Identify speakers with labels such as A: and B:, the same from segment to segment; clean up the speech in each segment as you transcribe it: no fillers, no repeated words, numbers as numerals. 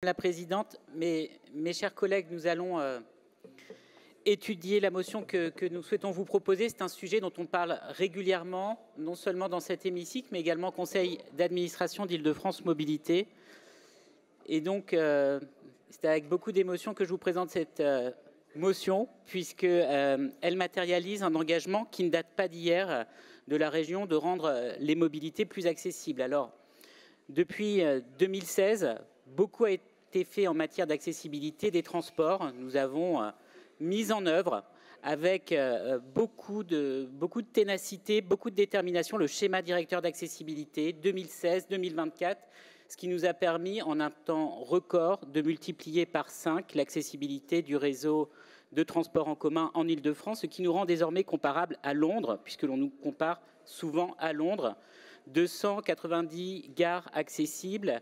A: Madame la Présidente, mes chers collègues, nous allons étudier la motion que nous souhaitons vous proposer. C'est un sujet dont on parle régulièrement, non seulement dans cet hémicycle, mais également au Conseil d'administration d'Île-de-France Mobilité. Et donc, c'est avec beaucoup d'émotion que je vous présente cette motion, puisqu'elle matérialise un engagement qui ne date pas d'hier de la région de rendre les mobilités plus accessibles. Alors, depuis 2016, beaucoup a été fait en matière d'accessibilité des transports. Nous avons mis en œuvre avec beaucoup de ténacité, beaucoup de détermination, le schéma directeur d'accessibilité 2016-2024, ce qui nous a permis en un temps record de multiplier par 5 l'accessibilité du réseau de transport en commun en Île-de-France, ce qui nous rend désormais comparable à Londres, puisque l'on nous compare souvent à Londres. 290 gares accessibles,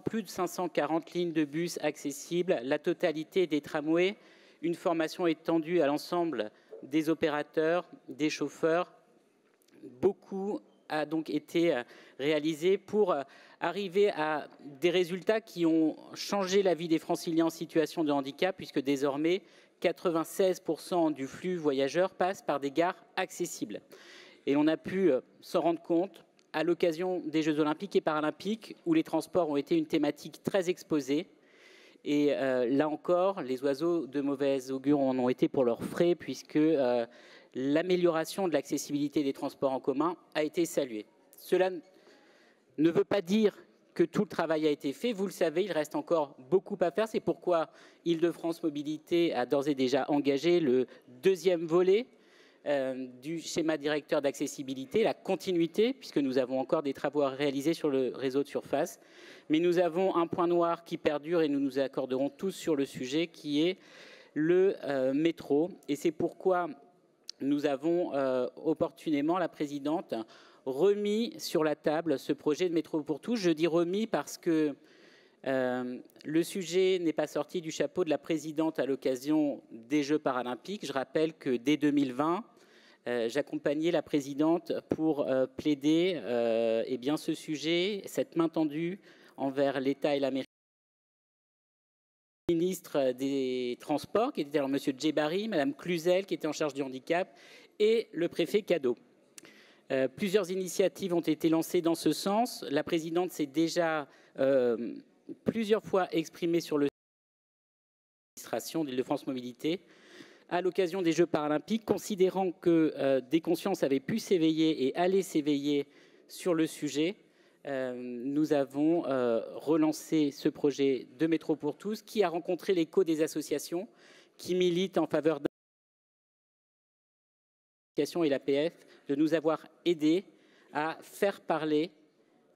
A: plus de 540 lignes de bus accessibles, la totalité des tramways, une formation étendue à l'ensemble des opérateurs, des chauffeurs. Beaucoup a donc été réalisé pour arriver à des résultats qui ont changé la vie des Franciliens en situation de handicap, puisque désormais 96% du flux voyageurs passe par des gares accessibles. Et on a pu s'en rendre compte à l'occasion des Jeux Olympiques et Paralympiques, où les transports ont été une thématique très exposée. Et là encore, les oiseaux de mauvais augure en ont été pour leurs frais, puisque l'amélioration de l'accessibilité des transports en commun a été saluée. Cela ne veut pas dire que tout le travail a été fait. Vous le savez, il reste encore beaucoup à faire. C'est pourquoi Île-de-France Mobilité a d'ores et déjà engagé le deuxième volet du schéma directeur d'accessibilité, la continuité, puisque nous avons encore des travaux à réaliser sur le réseau de surface. Mais nous avons un point noir qui perdure et nous nous accorderons tous sur le sujet, qui est le métro. Et c'est pourquoi nous avons opportunément, la présidente, remis sur la table ce projet de métro pour tous. Je dis remis parce que le sujet n'est pas sorti du chapeau de la présidente à l'occasion des Jeux paralympiques. Je rappelle que dès 2020, j'accompagnais la présidente pour plaider ce sujet, cette main tendue envers l'État et la mairie. Le ministre des Transports, qui était alors M. Djebari, Mme Cluzel, qui était en charge du handicap, et le préfet Cadeau. Plusieurs initiatives ont été lancées dans ce sens. La présidente s'est déjà plusieurs fois exprimée sur le l'administration d'Île-de-France Mobilité à l'occasion des Jeux paralympiques, considérant que des consciences avaient pu s'éveiller et allaient s'éveiller sur le sujet. Nous avons relancé ce projet de métro pour tous qui a rencontré l'écho des associations qui militent en faveur de et l'APF de nous avoir aidés à faire parler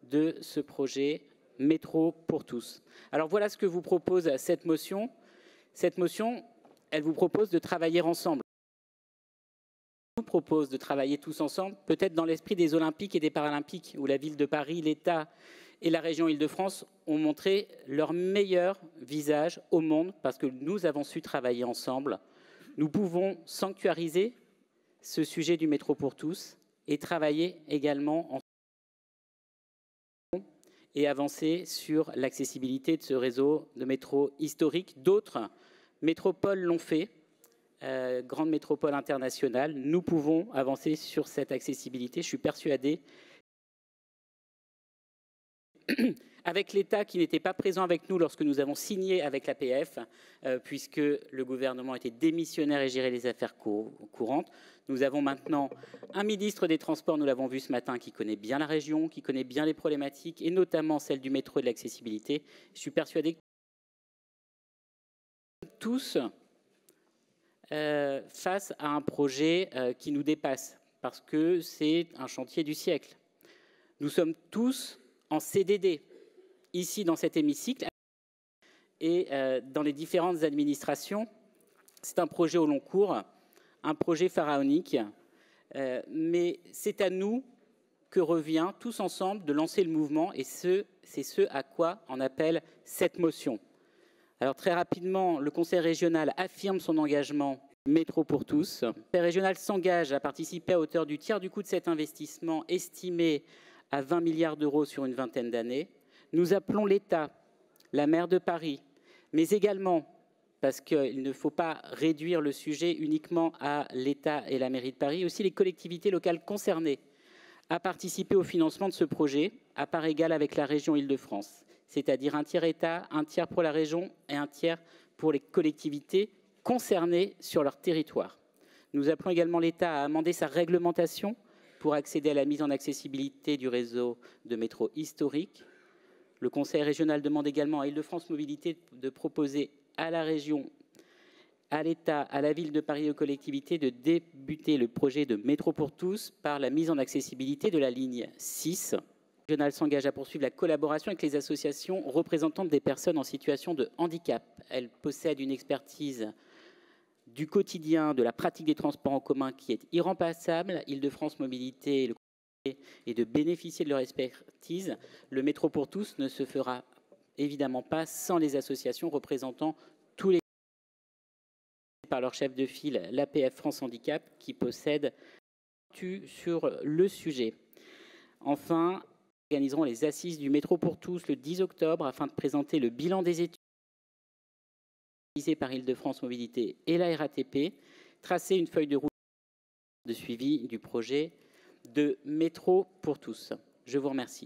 A: de ce projet métro pour tous. Alors voilà ce que vous propose cette motion. Cette motion, elle vous propose de travailler ensemble. Elle vous propose de travailler tous ensemble, peut-être dans l'esprit des Olympiques et des Paralympiques, où la ville de Paris, l'État et la région Île-de-France ont montré leur meilleur visage au monde, parce que nous avons su travailler ensemble. Nous pouvons sanctuariser ce sujet du métro pour tous et travailler également ensemble et avancer sur l'accessibilité de ce réseau de métro historique. D'autres métropoles l'ont fait, grandes métropoles internationales. Nous pouvons avancer sur cette accessibilité. Je suis persuadé. Avec l'État qui n'était pas présent avec nous lorsque nous avons signé avec l'APF, puisque le gouvernement était démissionnaire et gérait les affaires courantes. Nous avons maintenant un ministre des Transports, nous l'avons vu ce matin, qui connaît bien la région, qui connaît bien les problématiques, et notamment celle du métro et de l'accessibilité. Je suis persuadé que tous face à un projet qui nous dépasse, parce que c'est un chantier du siècle. Nous sommes tous en CDD, ici dans cet hémicycle et dans les différentes administrations. C'est un projet au long cours, un projet pharaonique, mais c'est à nous que revient tous ensemble de lancer le mouvement, et c'est ce à quoi on appelle cette motion. Alors très rapidement, le Conseil régional affirme son engagement métro pour tous. Le Conseil régional s'engage à participer à hauteur du tiers du coût de cet investissement estimé à 20 milliards d'euros sur une vingtaine d'années. Nous appelons l'État, la maire de Paris, mais également, parce qu'il ne faut pas réduire le sujet uniquement à l'État et la mairie de Paris, aussi les collectivités locales concernées à participer au financement de ce projet à part égale avec la région Île-de-France, c'est-à-dire un tiers État, un tiers pour la région et un tiers pour les collectivités concernées sur leur territoire. Nous appelons également l'État à amender sa réglementation pour accéder à la mise en accessibilité du réseau de métro historique. Le Conseil régional demande également à Île-de-France Mobilité de proposer à la région, à l'État, à la ville de Paris et aux collectivités de débuter le projet de métro pour tous par la mise en accessibilité de la ligne 6. Le régional s'engage à poursuivre la collaboration avec les associations représentantes des personnes en situation de handicap. Elles possèdent une expertise du quotidien, de la pratique des transports en commun qui est irremplaçable. Île-de-France Mobilité et de bénéficier de leur expertise. Le métro pour tous ne se fera évidemment pas sans les associations représentant tous les par leur chef de file, l'APF France Handicap, qui possède sur le sujet. Enfin, nous organiserons les assises du métro pour tous le 10 octobre afin de présenter le bilan des études réalisées par Île-de-France Mobilité et la RATP, tracer une feuille de route de suivi du projet de métro pour tous. Je vous remercie.